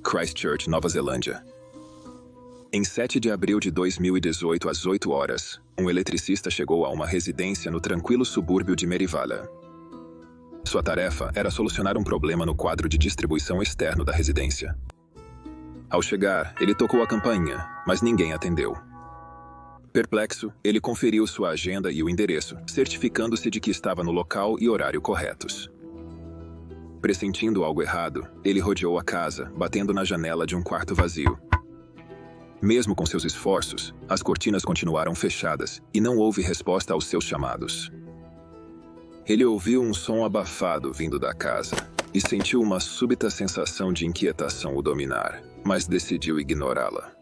Christchurch, Nova Zelândia. Em 7 de abril de 2018, às 8 horas, um eletricista chegou a uma residência no tranquilo subúrbio de Merivale. Sua tarefa era solucionar um problema no quadro de distribuição externo da residência. Ao chegar, ele tocou a campainha, mas ninguém atendeu. Perplexo, ele conferiu sua agenda e o endereço, certificando-se de que estava no local e horário corretos. Pressentindo algo errado, ele rodeou a casa, batendo na janela de um quarto vazio. Mesmo com seus esforços, as cortinas continuaram fechadas e não houve resposta aos seus chamados. Ele ouviu um som abafado vindo da casa e sentiu uma súbita sensação de inquietação o dominar, mas decidiu ignorá-la.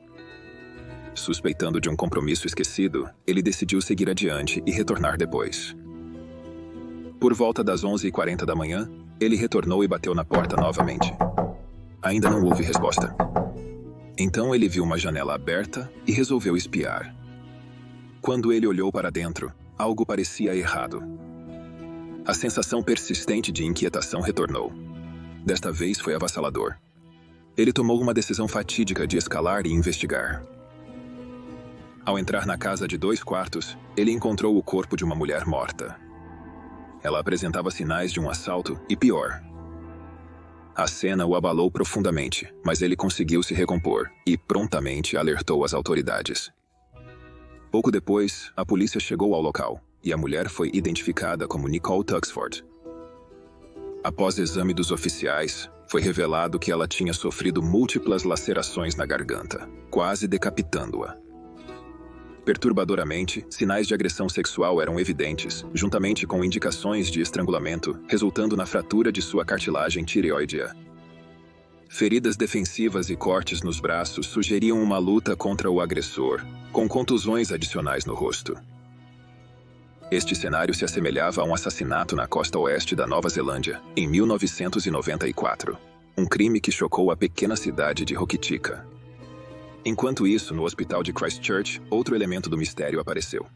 Suspeitando de um compromisso esquecido, ele decidiu seguir adiante e retornar depois. Por volta das 11h40 da manhã, ele retornou e bateu na porta novamente. Ainda não houve resposta. Então ele viu uma janela aberta e resolveu espiar. Quando ele olhou para dentro, algo parecia errado. A sensação persistente de inquietação retornou. Desta vez foi avassalador. Ele tomou uma decisão fatídica de escalar e investigar. Ao entrar na casa de 2 quartos, ele encontrou o corpo de uma mulher morta. Ela apresentava sinais de um assalto e pior. A cena o abalou profundamente, mas ele conseguiu se recompor e prontamente alertou as autoridades. Pouco depois, a polícia chegou ao local e a mulher foi identificada como Nicole Tuxford. Após exame dos oficiais, foi revelado que ela tinha sofrido múltiplas lacerações na garganta, quase decapitando-a. Perturbadoramente, sinais de agressão sexual eram evidentes, juntamente com indicações de estrangulamento, resultando na fratura de sua cartilagem tireoidea. Feridas defensivas e cortes nos braços sugeriam uma luta contra o agressor, com contusões adicionais no rosto. Este cenário se assemelhava a um assassinato na costa oeste da Nova Zelândia, em 1994, um crime que chocou a pequena cidade de Hokitika. Enquanto isso, no hospital de Christchurch, outro elemento do mistério apareceu.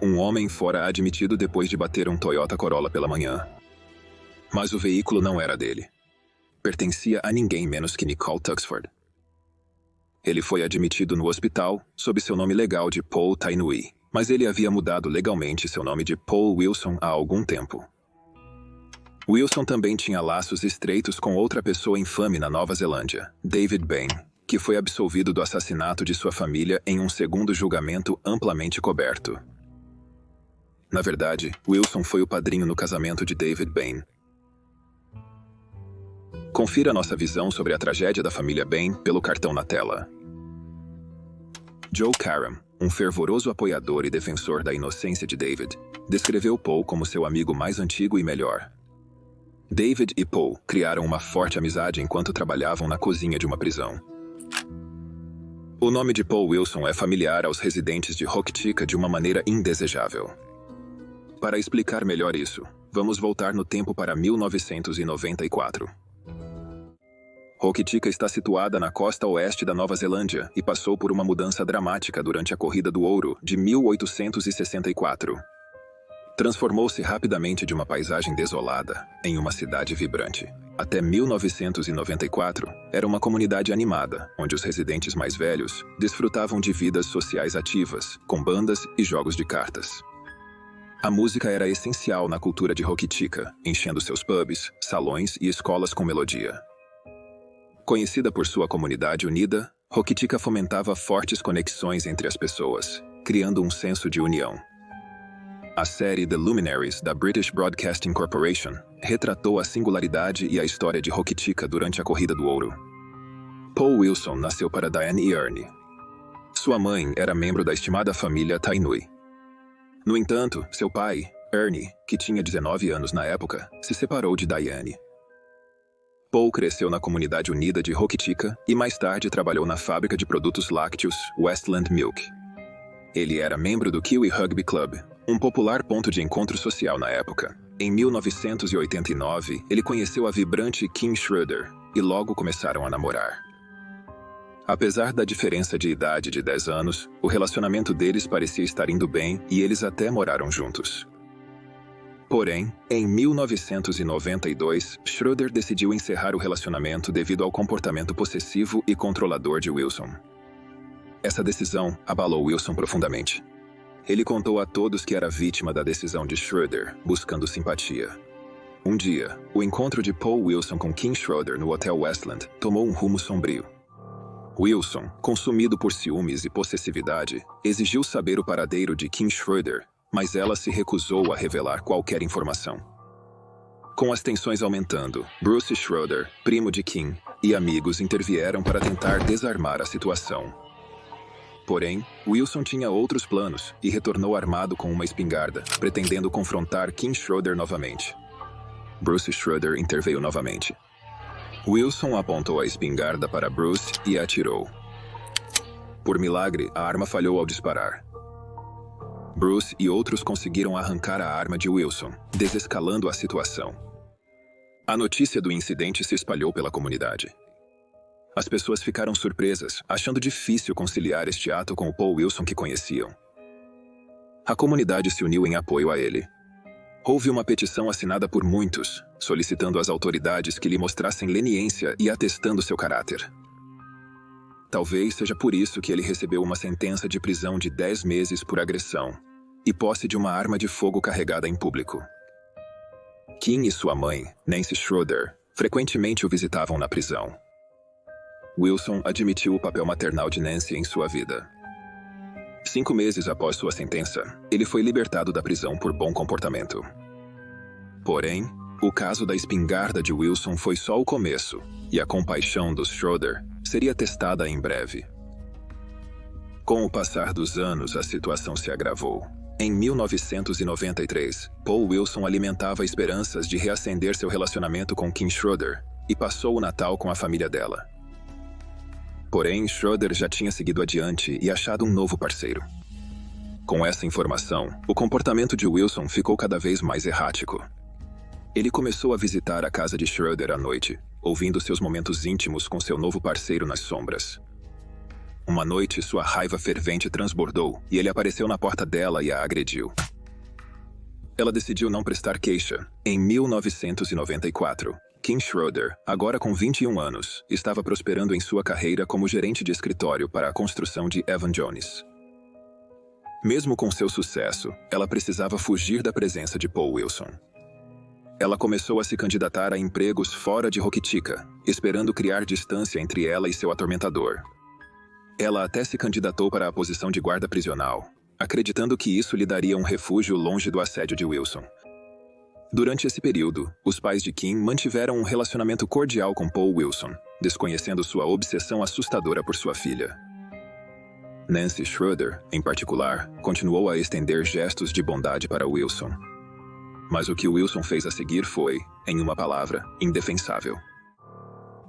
Um homem fora admitido depois de bater um Toyota Corolla pela manhã. Mas o veículo não era dele. Pertencia a ninguém menos que Nicole Tuxford. Ele foi admitido no hospital sob seu nome legal de Paul Tainui, mas ele havia mudado legalmente seu nome de Paul Wilson há algum tempo. Wilson também tinha laços estreitos com outra pessoa infame na Nova Zelândia, David Bain, que foi absolvido do assassinato de sua família em um segundo julgamento amplamente coberto. Na verdade, Wilson foi o padrinho no casamento de David Bain. Confira nossa visão sobre a tragédia da família Bain pelo cartão na tela. Joe Karam, um fervoroso apoiador e defensor da inocência de David, descreveu Paul como seu amigo mais antigo e melhor. David e Paul criaram uma forte amizade enquanto trabalhavam na cozinha de uma prisão. O nome de Paul Wilson é familiar aos residentes de Hokitika de uma maneira indesejável. Para explicar melhor isso, vamos voltar no tempo para 1994. Hokitika está situada na costa oeste da Nova Zelândia e passou por uma mudança dramática durante a Corrida do Ouro de 1864. Transformou-se rapidamente de uma paisagem desolada em uma cidade vibrante. Até 1994, era uma comunidade animada, onde os residentes mais velhos desfrutavam de vidas sociais ativas, com bandas e jogos de cartas. A música era essencial na cultura de Hokitika, enchendo seus pubs, salões e escolas com melodia. Conhecida por sua comunidade unida, Hokitika fomentava fortes conexões entre as pessoas, criando um senso de união. A série The Luminaries, da British Broadcasting Corporation, retratou a singularidade e a história de Hokitika durante a Corrida do Ouro. Paul Wilson nasceu para Diane e Ernie. Sua mãe era membro da estimada família Tainui. No entanto, seu pai, Ernie, que tinha 19 anos na época, se separou de Diane. Paul cresceu na comunidade unida de Hokitika e mais tarde trabalhou na fábrica de produtos lácteos Westland Milk. Ele era membro do Kiwi Rugby Club, um popular ponto de encontro social na época. Em 1989, ele conheceu a vibrante Kim Schroeder e logo começaram a namorar. Apesar da diferença de idade de 10 anos, o relacionamento deles parecia estar indo bem e eles até moraram juntos. Porém, em 1992, Schroeder decidiu encerrar o relacionamento devido ao comportamento possessivo e controlador de Wilson. Essa decisão abalou Wilson profundamente. Ele contou a todos que era vítima da decisão de Schroeder, buscando simpatia. Um dia, o encontro de Paul Wilson com Kim Schroeder no Hotel Westland tomou um rumo sombrio. Wilson, consumido por ciúmes e possessividade, exigiu saber o paradeiro de Kim Schroeder, mas ela se recusou a revelar qualquer informação. Com as tensões aumentando, Bruce Schroeder, primo de Kim, e amigos intervieram para tentar desarmar a situação. Porém, Wilson tinha outros planos e retornou armado com uma espingarda, pretendendo confrontar Kim Schroeder novamente. Bruce Schroeder interveio novamente. Wilson apontou a espingarda para Bruce e atirou. Por milagre, a arma falhou ao disparar. Bruce e outros conseguiram arrancar a arma de Wilson, desescalando a situação. A notícia do incidente se espalhou pela comunidade. As pessoas ficaram surpresas, achando difícil conciliar este ato com o Paul Wilson que conheciam. A comunidade se uniu em apoio a ele. Houve uma petição assinada por muitos, solicitando às autoridades que lhe mostrassem leniência e atestando seu caráter. Talvez seja por isso que ele recebeu uma sentença de prisão de 10 meses por agressão e posse de uma arma de fogo carregada em público. Kim e sua mãe, Nancy Schroeder, frequentemente o visitavam na prisão. Wilson admitiu o papel maternal de Nancy em sua vida. 5 meses após sua sentença, ele foi libertado da prisão por bom comportamento. Porém, o caso da espingarda de Wilson foi só o começo, e a compaixão dos Schroeder seria testada em breve. Com o passar dos anos, a situação se agravou. Em 1993, Paul Wilson alimentava esperanças de reacender seu relacionamento com Kim Schroeder e passou o Natal com a família dela. Porém, Schroeder já tinha seguido adiante e achado um novo parceiro. Com essa informação, o comportamento de Wilson ficou cada vez mais errático. Ele começou a visitar a casa de Schroeder à noite, ouvindo seus momentos íntimos com seu novo parceiro nas sombras. Uma noite, sua raiva fervente transbordou e ele apareceu na porta dela e a agrediu. Ela decidiu não prestar queixa. Em 1994, Kim Schroeder, agora com 21 anos, estava prosperando em sua carreira como gerente de escritório para a construção de Evan Jones. Mesmo com seu sucesso, ela precisava fugir da presença de Paul Wilson. Ela começou a se candidatar a empregos fora de Hokitika, esperando criar distância entre ela e seu atormentador. Ela até se candidatou para a posição de guarda prisional, acreditando que isso lhe daria um refúgio longe do assédio de Wilson. Durante esse período, os pais de Kim mantiveram um relacionamento cordial com Paul Wilson, desconhecendo sua obsessão assustadora por sua filha. Nancy Schroeder, em particular, continuou a estender gestos de bondade para Wilson. Mas o que Wilson fez a seguir foi, em uma palavra, indefensável.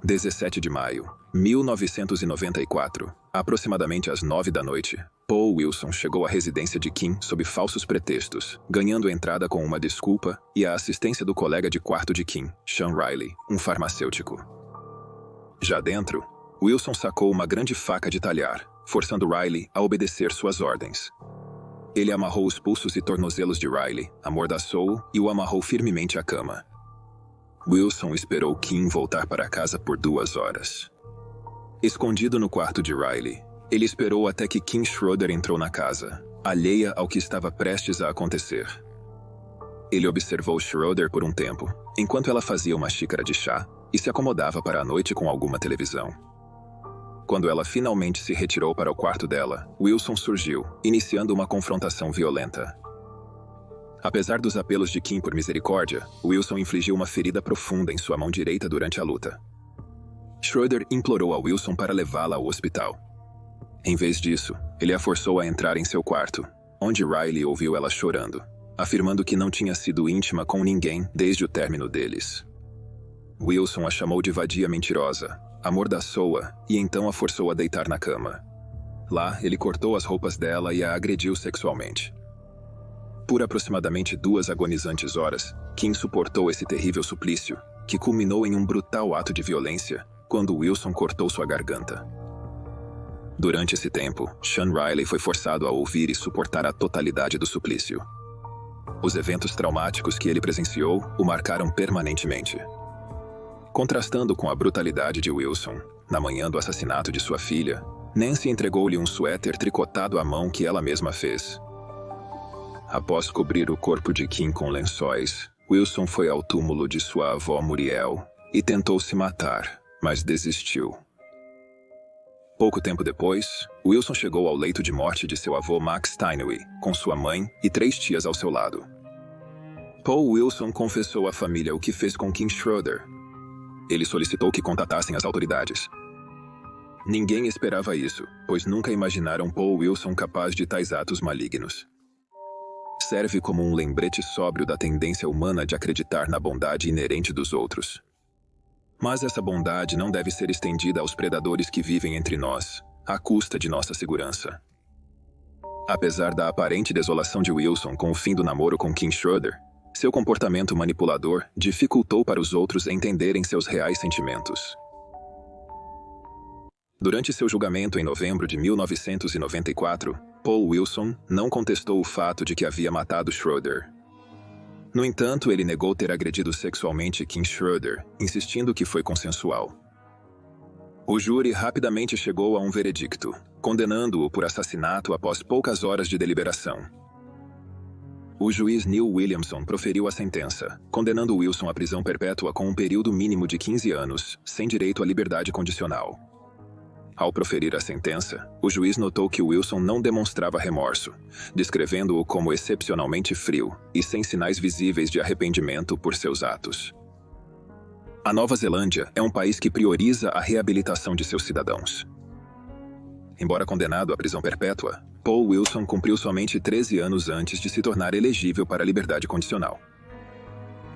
17 de maio, 1994, aproximadamente às 9 da noite, Paul Wilson chegou à residência de Kim sob falsos pretextos, ganhando entrada com uma desculpa e a assistência do colega de quarto de Kim, Sean Riley, um farmacêutico. Já dentro, Wilson sacou uma grande faca de talhar, forçando Riley a obedecer suas ordens. Ele amarrou os pulsos e tornozelos de Riley, amordaçou-o e o amarrou firmemente à cama. Wilson esperou Kim voltar para casa por 2 horas. Escondido no quarto de Riley, ele esperou até que Kim Schroeder entrou na casa, alheia ao que estava prestes a acontecer. Ele observou Schroeder por um tempo, enquanto ela fazia uma xícara de chá e se acomodava para a noite com alguma televisão. Quando ela finalmente se retirou para o quarto dela, Wilson surgiu, iniciando uma confrontação violenta. Apesar dos apelos de Kim por misericórdia, Wilson infligiu uma ferida profunda em sua mão direita durante a luta. Schroeder implorou a Wilson para levá-la ao hospital. Em vez disso, ele a forçou a entrar em seu quarto, onde Riley ouviu ela chorando, afirmando que não tinha sido íntima com ninguém desde o término deles. Wilson a chamou de vadia mentirosa, amordaçou-a e então a forçou a deitar na cama. Lá, ele cortou as roupas dela e a agrediu sexualmente. Por aproximadamente 2 agonizantes horas, Kim suportou esse terrível suplício, que culminou em um brutal ato de violência, quando Wilson cortou sua garganta. Durante esse tempo, Sean Riley foi forçado a ouvir e suportar a totalidade do suplício. Os eventos traumáticos que ele presenciou o marcaram permanentemente. Contrastando com a brutalidade de Wilson, na manhã do assassinato de sua filha, Nancy entregou-lhe um suéter tricotado à mão que ela mesma fez. Após cobrir o corpo de Kim com lençóis, Wilson foi ao túmulo de sua avó Muriel e tentou se matar, mas desistiu. Pouco tempo depois, Wilson chegou ao leito de morte de seu avô Max Steinway, com sua mãe e 3 tias ao seu lado. Paul Wilson confessou à família o que fez com Kim Schroeder. Ele solicitou que contatassem as autoridades. Ninguém esperava isso, pois nunca imaginaram Paul Wilson capaz de tais atos malignos. Serve como um lembrete sóbrio da tendência humana de acreditar na bondade inerente dos outros. Mas essa bondade não deve ser estendida aos predadores que vivem entre nós, à custa de nossa segurança. Apesar da aparente desolação de Wilson com o fim do namoro com Kim Schroeder, seu comportamento manipulador dificultou para os outros entenderem seus reais sentimentos. Durante seu julgamento em novembro de 1994, Paul Wilson não contestou o fato de que havia matado Schroeder. No entanto, ele negou ter agredido sexualmente Kim Schroeder, insistindo que foi consensual. O júri rapidamente chegou a um veredicto, condenando-o por assassinato após poucas horas de deliberação. O juiz Neil Williamson proferiu a sentença, condenando Wilson à prisão perpétua com um período mínimo de 15 anos, sem direito à liberdade condicional. Ao proferir a sentença, o juiz notou que Wilson não demonstrava remorso, descrevendo-o como excepcionalmente frio e sem sinais visíveis de arrependimento por seus atos. A Nova Zelândia é um país que prioriza a reabilitação de seus cidadãos. Embora condenado à prisão perpétua, Paul Wilson cumpriu somente 13 anos antes de se tornar elegível para a liberdade condicional.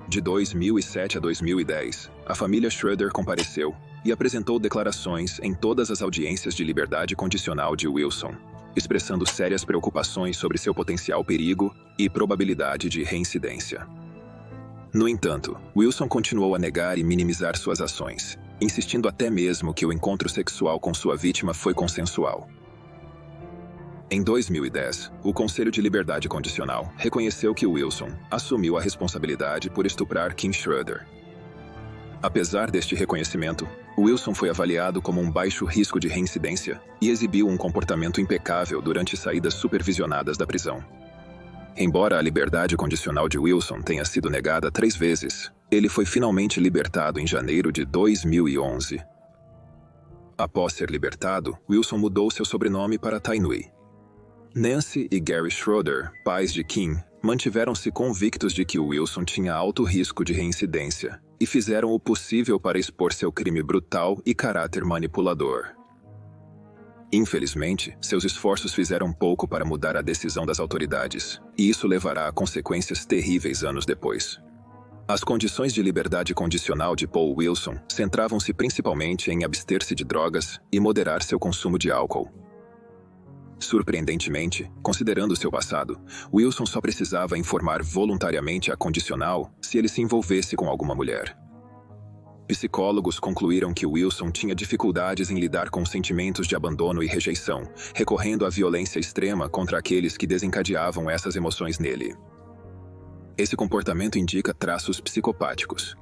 De 2007 a 2010, a família Schroeder compareceu e apresentou declarações em todas as audiências de liberdade condicional de Wilson, expressando sérias preocupações sobre seu potencial perigo e probabilidade de reincidência. No entanto, Wilson continuou a negar e minimizar suas ações, insistindo até mesmo que o encontro sexual com sua vítima foi consensual. Em 2010, o Conselho de Liberdade Condicional reconheceu que Wilson assumiu a responsabilidade por estuprar Kim Schroeder. Apesar deste reconhecimento, Wilson foi avaliado como um baixo risco de reincidência e exibiu um comportamento impecável durante saídas supervisionadas da prisão. Embora a liberdade condicional de Wilson tenha sido negada 3 vezes, ele foi finalmente libertado em janeiro de 2011. Após ser libertado, Wilson mudou seu sobrenome para Tainui. Nancy e Gary Schroeder, pais de Kim, mantiveram-se convictos de que Wilson tinha alto risco de reincidência e fizeram o possível para expor seu crime brutal e caráter manipulador. Infelizmente, seus esforços fizeram pouco para mudar a decisão das autoridades, e isso levará a consequências terríveis anos depois. As condições de liberdade condicional de Paul Wilson centravam-se principalmente em abster-se de drogas e moderar seu consumo de álcool. Surpreendentemente, considerando seu passado, Wilson só precisava informar voluntariamente a condicional se ele se envolvesse com alguma mulher. Psicólogos concluíram que Wilson tinha dificuldades em lidar com sentimentos de abandono e rejeição, recorrendo à violência extrema contra aqueles que desencadeavam essas emoções nele. Esse comportamento indica traços psicopáticos.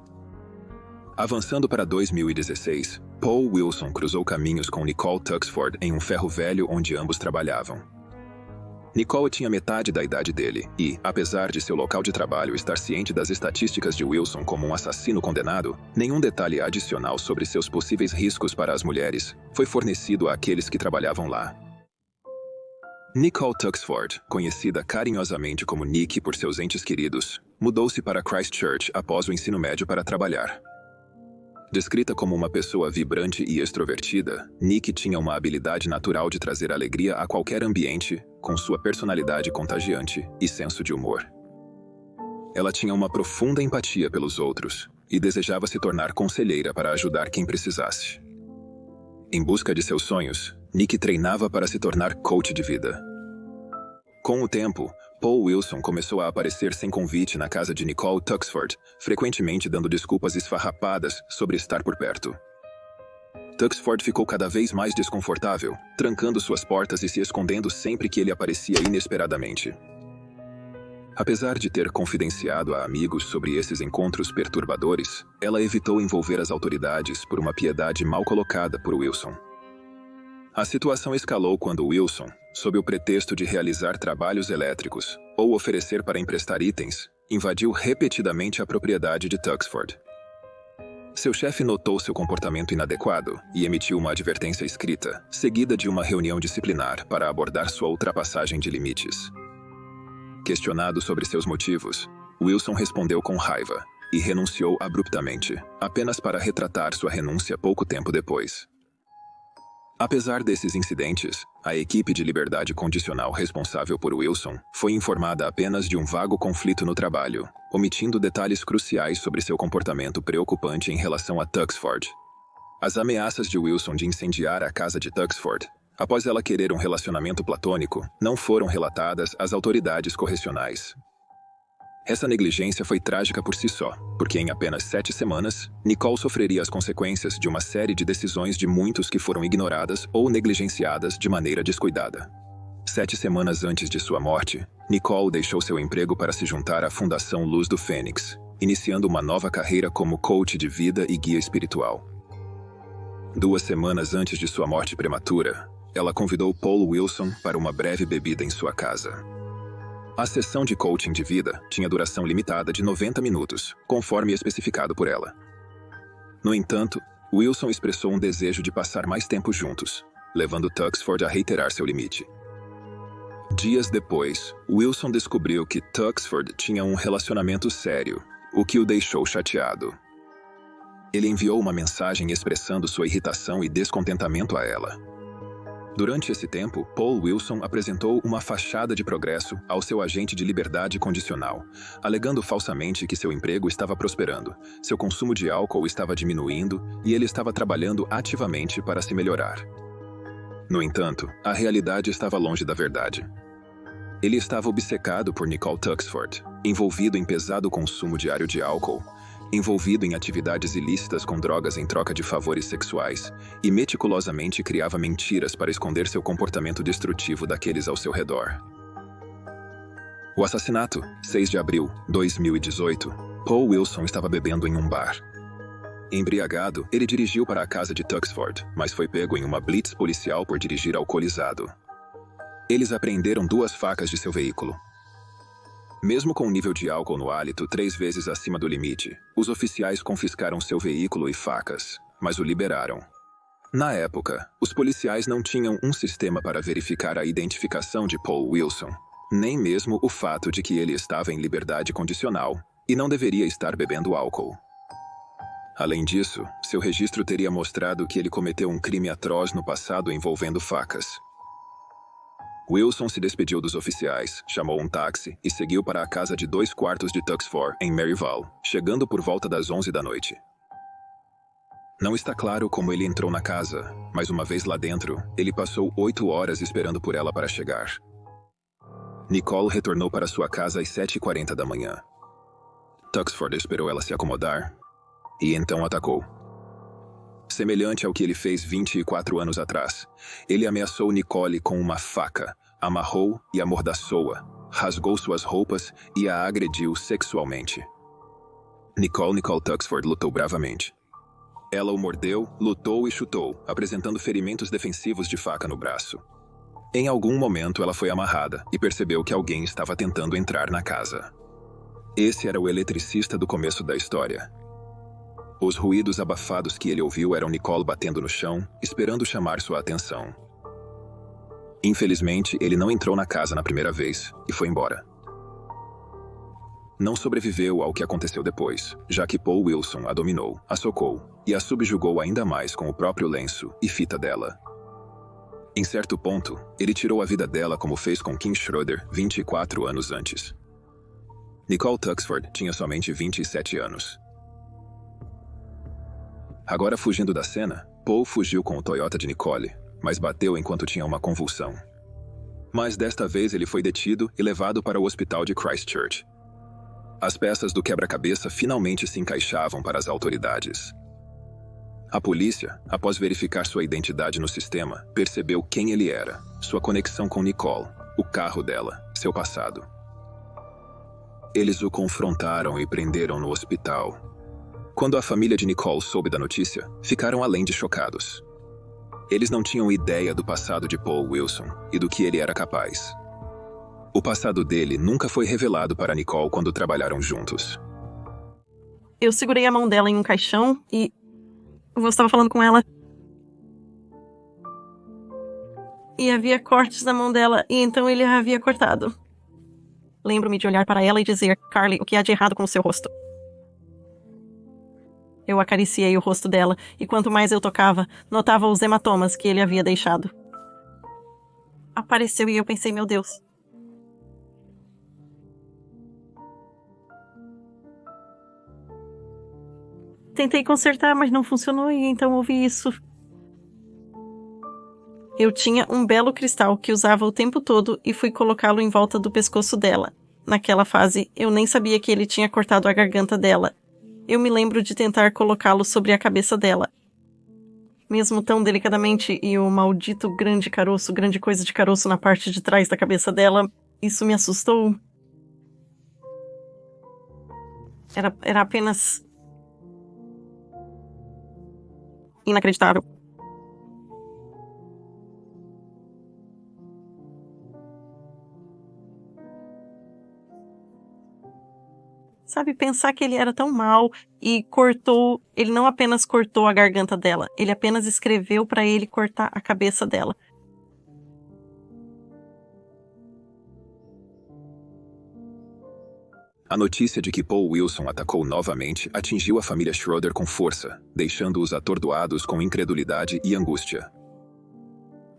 Avançando para 2016, Paul Wilson cruzou caminhos com Nicole Tuxford em um ferro velho onde ambos trabalhavam. Nicole tinha metade da idade dele e, apesar de seu local de trabalho estar ciente das estatísticas de Wilson como um assassino condenado, nenhum detalhe adicional sobre seus possíveis riscos para as mulheres foi fornecido àqueles que trabalhavam lá. Nicole Tuxford, conhecida carinhosamente como Nick por seus entes queridos, mudou-se para Christchurch após o ensino médio para trabalhar. Descrita como uma pessoa vibrante e extrovertida, Nick tinha uma habilidade natural de trazer alegria a qualquer ambiente, com sua personalidade contagiante e senso de humor. Ela tinha uma profunda empatia pelos outros e desejava se tornar conselheira para ajudar quem precisasse. Em busca de seus sonhos, Nick treinava para se tornar coach de vida. Com o tempo, Paul Wilson começou a aparecer sem convite na casa de Nicole Tuxford, frequentemente dando desculpas esfarrapadas sobre estar por perto. Tuxford ficou cada vez mais desconfortável, trancando suas portas e se escondendo sempre que ele aparecia inesperadamente. Apesar de ter confidenciado a amigos sobre esses encontros perturbadores, ela evitou envolver as autoridades por uma piedade mal colocada por Wilson. A situação escalou quando Wilson, sob o pretexto de realizar trabalhos elétricos ou oferecer para emprestar itens, invadiu repetidamente a propriedade de Tuxford. Seu chefe notou seu comportamento inadequado e emitiu uma advertência escrita, seguida de uma reunião disciplinar para abordar sua ultrapassagem de limites. Questionado sobre seus motivos, Wilson respondeu com raiva e renunciou abruptamente, apenas para retratar sua renúncia pouco tempo depois. Apesar desses incidentes, a equipe de liberdade condicional responsável por Wilson foi informada apenas de um vago conflito no trabalho, omitindo detalhes cruciais sobre seu comportamento preocupante em relação a Tuxford. As ameaças de Wilson de incendiar a casa de Tuxford, após ela querer um relacionamento platônico, não foram relatadas às autoridades correcionais. Essa negligência foi trágica por si só, porque em apenas 7 semanas, Nicole sofreria as consequências de uma série de decisões de muitos que foram ignoradas ou negligenciadas de maneira descuidada. 7 semanas antes de sua morte, Nicole deixou seu emprego para se juntar à Fundação Luz do Fênix, iniciando uma nova carreira como coach de vida e guia espiritual. 2 semanas antes de sua morte prematura, ela convidou Paul Wilson para uma breve bebida em sua casa. A sessão de coaching de vida tinha duração limitada de 90 minutos, conforme especificado por ela. No entanto, Wilson expressou um desejo de passar mais tempo juntos, levando Tuxford a reiterar seu limite. Dias depois, Wilson descobriu que Tuxford tinha um relacionamento sério, o que o deixou chateado. Ele enviou uma mensagem expressando sua irritação e descontentamento a ela. Durante esse tempo, Paul Wilson apresentou uma fachada de progresso ao seu agente de liberdade condicional, alegando falsamente que seu emprego estava prosperando, seu consumo de álcool estava diminuindo e ele estava trabalhando ativamente para se melhorar. No entanto, a realidade estava longe da verdade. Ele estava obcecado por Nicole Tuxford, envolvido em pesado consumo diário de álcool, envolvido em atividades ilícitas com drogas em troca de favores sexuais, e meticulosamente criava mentiras para esconder seu comportamento destrutivo daqueles ao seu redor. O assassinato, 6 de abril de 2018, Paul Wilson estava bebendo em um bar. Embriagado, ele dirigiu para a casa de Tuxford, mas foi pego em uma blitz policial por dirigir alcoolizado. Eles apreenderam 2 facas de seu veículo. Mesmo com um nível de álcool no hálito 3 vezes acima do limite, os oficiais confiscaram seu veículo e facas, mas o liberaram. Na época, os policiais não tinham um sistema para verificar a identificação de Paul Wilson, nem mesmo o fato de que ele estava em liberdade condicional e não deveria estar bebendo álcool. Além disso, seu registro teria mostrado que ele cometeu um crime atroz no passado envolvendo facas. Wilson se despediu dos oficiais, chamou um táxi e seguiu para a casa de 2 quartos de Tuxford, em Maryvale, chegando por volta das 11 da noite. Não está claro como ele entrou na casa, mas uma vez lá dentro, ele passou 8 horas esperando por ela para chegar. Nicole retornou para sua casa às 7h40 da manhã. Tuxford esperou ela se acomodar e então atacou. Semelhante ao que ele fez 24 anos atrás, ele ameaçou Nicole com uma faca, amarrou e amordaçou-a, rasgou suas roupas e a agrediu sexualmente. Nicole Tuxford lutou bravamente. Ela o mordeu, lutou e chutou, apresentando ferimentos defensivos de faca no braço. Em algum momento ela foi amarrada e percebeu que alguém estava tentando entrar na casa. Esse era o eletricista do começo da história. Os ruídos abafados que ele ouviu eram Nicole batendo no chão, esperando chamar sua atenção. Infelizmente, ele não entrou na casa na primeira vez e foi embora. Não sobreviveu ao que aconteceu depois, já que Paul Wilson a dominou, a socou e a subjugou ainda mais com o próprio lenço e fita dela. Em certo ponto, ele tirou a vida dela como fez com Kim Schroeder 24 anos antes. Nicole Tuxford tinha somente 27 anos. Agora fugindo da cena, Paul fugiu com o Toyota de Nicole, mas bateu enquanto tinha uma convulsão. Mas desta vez ele foi detido e levado para o hospital de Christchurch. As peças do quebra-cabeça finalmente se encaixavam para as autoridades. A polícia, após verificar sua identidade no sistema, percebeu quem ele era, sua conexão com Nicole, o carro dela, seu passado. Eles o confrontaram e prenderam no hospital. Quando a família de Nicole soube da notícia, ficaram além de chocados. Eles não tinham ideia do passado de Paul Wilson e do que ele era capaz. O passado dele nunca foi revelado para Nicole quando trabalharam juntos. Eu segurei a mão dela em um caixão e você estava falando com ela. E havia cortes na mão dela, e então ele a havia cortado. Lembro-me de olhar para ela e dizer: Carly, o que há de errado com o seu rosto? Eu acariciei o rosto dela, e quanto mais eu tocava, notava os hematomas que ele havia deixado. Apareceu e eu pensei: meu Deus. Tentei consertar, mas não funcionou, e então ouvi isso. Eu tinha um belo cristal que usava o tempo todo e fui colocá-lo em volta do pescoço dela. Naquela fase, eu nem sabia que ele tinha cortado a garganta dela. Eu me lembro de tentar colocá-lo sobre a cabeça dela. Mesmo tão delicadamente, e o maldito grande caroço, grande coisa de caroço na parte de trás da cabeça dela, isso me assustou. Era apenas inacreditável. Sabe, pensar que ele era tão mal e cortou... Ele não apenas cortou a garganta dela, ele apenas escreveu para ele cortar a cabeça dela. A notícia de que Paul Wilson atacou novamente atingiu a família Schroeder com força, deixando-os atordoados com incredulidade e angústia.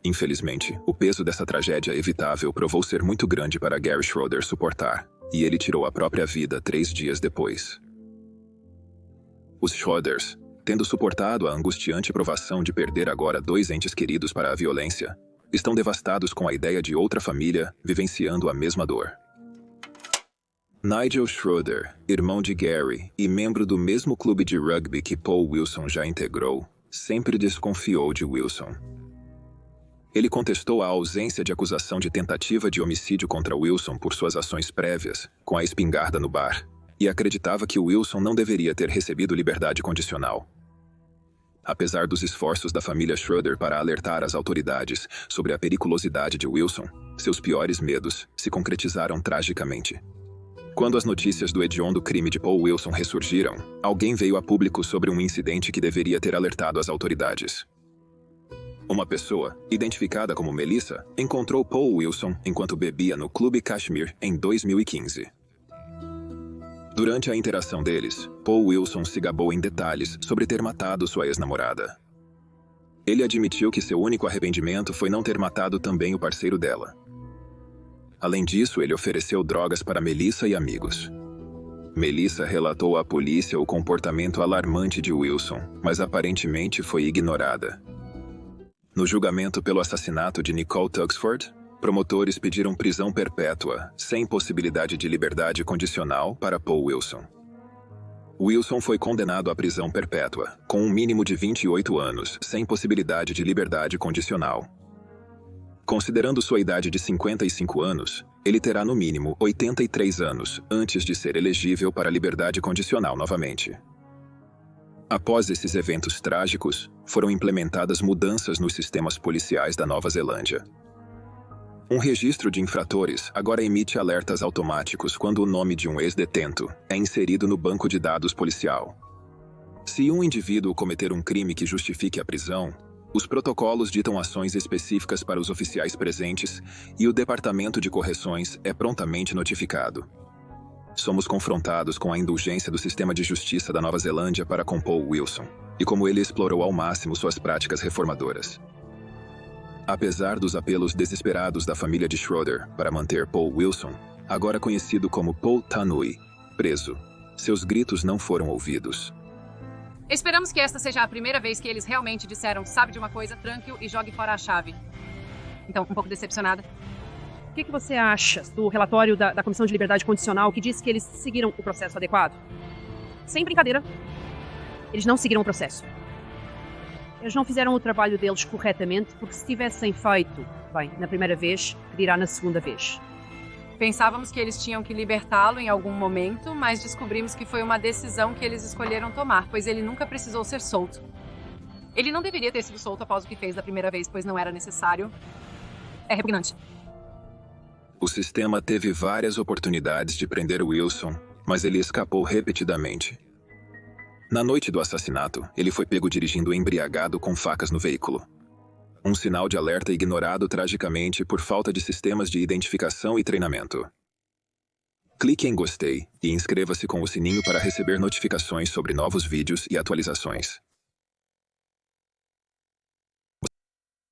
Infelizmente, o peso dessa tragédia evitável provou ser muito grande para Gary Schroeder suportar, e ele tirou a própria vida 3 dias depois. Os Schroeders, tendo suportado a angustiante provação de perder agora 2 entes queridos para a violência, estão devastados com a ideia de outra família vivenciando a mesma dor. Nigel Schroeder, irmão de Gary e membro do mesmo clube de rugby que Paul Wilson já integrou, sempre desconfiou de Wilson. Ele contestou a ausência de acusação de tentativa de homicídio contra Wilson por suas ações prévias, com a espingarda no bar, e acreditava que Wilson não deveria ter recebido liberdade condicional. Apesar dos esforços da família Schroeder para alertar as autoridades sobre a periculosidade de Wilson, seus piores medos se concretizaram tragicamente. Quando as notícias do hediondo crime de Paul Wilson ressurgiram, alguém veio a público sobre um incidente que deveria ter alertado as autoridades. Uma pessoa, identificada como Melissa, encontrou Paul Wilson enquanto bebia no Clube Kashmir em 2015. Durante a interação deles, Paul Wilson se gabou em detalhes sobre ter matado sua ex-namorada. Ele admitiu que seu único arrependimento foi não ter matado também o parceiro dela. Além disso, ele ofereceu drogas para Melissa e amigos. Melissa relatou à polícia o comportamento alarmante de Wilson, mas aparentemente foi ignorada. No julgamento pelo assassinato de Nicole Tuxford, promotores pediram prisão perpétua, sem possibilidade de liberdade condicional, para Paul Wilson. Wilson foi condenado à prisão perpétua, com um mínimo de 28 anos, sem possibilidade de liberdade condicional. Considerando sua idade de 55 anos, ele terá no mínimo 83 anos antes de ser elegível para liberdade condicional novamente. Após esses eventos trágicos, foram implementadas mudanças nos sistemas policiais da Nova Zelândia. Um registro de infratores agora emite alertas automáticos quando o nome de um ex-detento é inserido no banco de dados policial. Se um indivíduo cometer um crime que justifique a prisão, os protocolos ditam ações específicas para os oficiais presentes e o Departamento de Correções é prontamente notificado. Somos confrontados com a indulgência do sistema de justiça da Nova Zelândia para com Paul Wilson, e como ele explorou ao máximo suas práticas reformadoras. Apesar dos apelos desesperados da família de Schroeder para manter Paul Wilson, agora conhecido como Paul Tanui, preso, seus gritos não foram ouvidos. Esperamos que esta seja a primeira vez que eles realmente disseram: sabe de uma coisa, tranque-o e jogue fora a chave. Então, um pouco decepcionada. O que você acha do relatório da Comissão de Liberdade Condicional que diz que eles seguiram o processo adequado? Sem brincadeira, eles não seguiram o processo. Eles não fizeram o trabalho deles corretamente, porque se tivessem feito bem na primeira vez, que dirá na segunda vez. Pensávamos que eles tinham que libertá-lo em algum momento, mas descobrimos que foi uma decisão que eles escolheram tomar, pois ele nunca precisou ser solto. Ele não deveria ter sido solto após o que fez da primeira vez, pois não era necessário. É repugnante. O sistema teve várias oportunidades de prender Wilson, mas ele escapou repetidamente. Na noite do assassinato, ele foi pego dirigindo embriagado com facas no veículo. Um sinal de alerta ignorado tragicamente por falta de sistemas de identificação e treinamento. Clique em gostei e inscreva-se com o sininho para receber notificações sobre novos vídeos e atualizações.